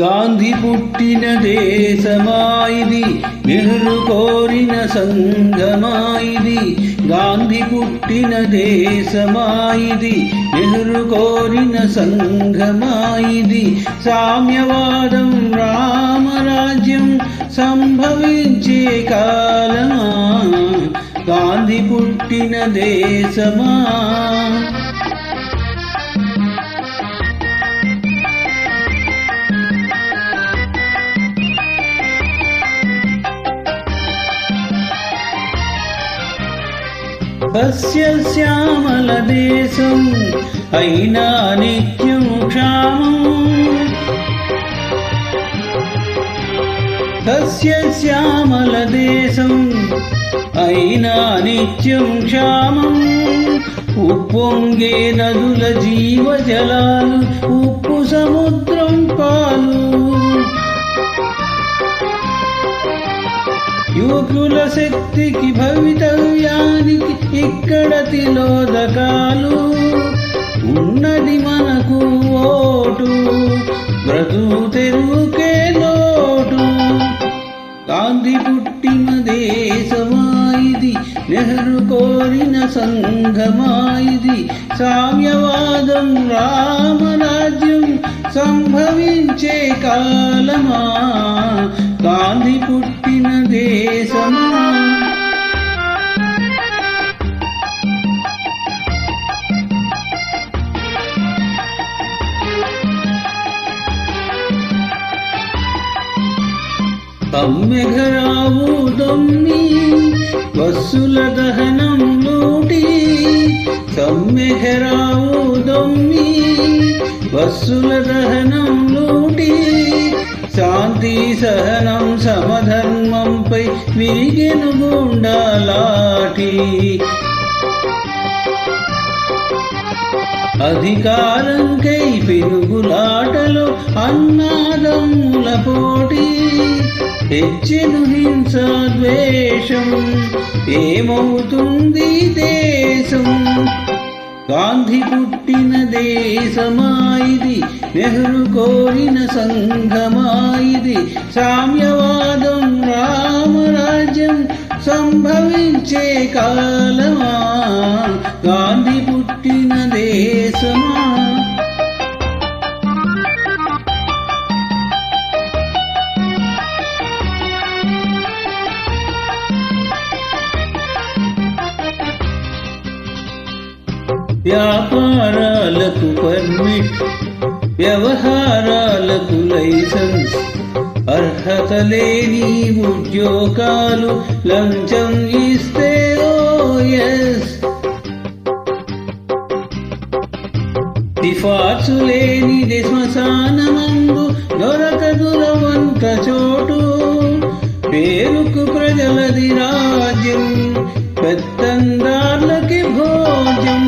గాంధీ పుట్టిన దేశమాయిది, నెహ్రూ కోరిన సంఘమాయిది. గాంధీ పుట్టిన దేశమాయిది, నెహ్రూ కోరిన సంఘమాయిది. సామ్యవాదం రామరాజ్యం సంభవించే కాలమా, గాంధీ పుట్టిన దేశమా. సస్యశ్యామల దేశం అయినా నిత్యం క్షామం. సస్యశ్యామల దేశం అయినా నిత్యం క్షామం. ఉప్పొంగే నదుల జీవజలాలు, ఉప్పు సముద్రం పాలు. యువకుల శక్తికి భవితవ్యానికి ఇక్కడ తిలోదకాలు. ఉన్నది మనకు ఓటు, బ్రతుకు తెరువుకే లోటు. గాంధీ పుట్టిన దేశమాయిది, నెహ్రూ కోరిన సంఘమాయిది. సామ్యవాదం రామరాజ్యం సంభవించే కాలమా, గాంధీ పుట్టిన దేశమా. సమ్మెఘరావు దొమ్మి బస్సుల దహనం లూటి. సమ్మెఘరావు దొమ్మి బస్సుల దహనం లూటి. శాంతి సహనం సమధర్మంపై విరిగెను గుండాలాటి. అధికారంకై పెనుగులాటలో అన్నాదమ్ముల పోటీ. హెచ్చెను హింస ద్వేషం, ఏమవుతుంది దేశం. గాంధీ పుట్టిన దేశమాయిది, నెహ్రూ కోరిన సంఘమాయిది. సామ్యవాదం రామరాజ్యం సంభవించే కాలమా, గాంధీ పుట్టిన దేశమా. వ్యాపారాలకు పర్మిట్, వ్యవహారాలకు లైసెన్స్. అర్హత లేని ఉద్యోగాలు లంచం ఇస్తే ఓఎస్. సిఫార్సు లేనిది శ్మశానమందు దొరకదుల వంట చోటు. పేరుకు ప్రజలది రాజ్యం, పెత్తందార్లకి భోజం.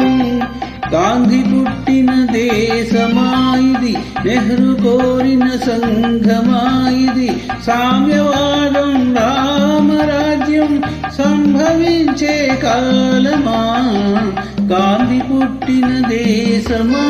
గాంధీ పుట్టిన దేశమాయిది, నెహ్రూ కోరిన సంఘమాయిది. సామ్యవాదం రామరాజ్యం సంభవించే కాలమా, గాంధీ పుట్టిన దేశమా.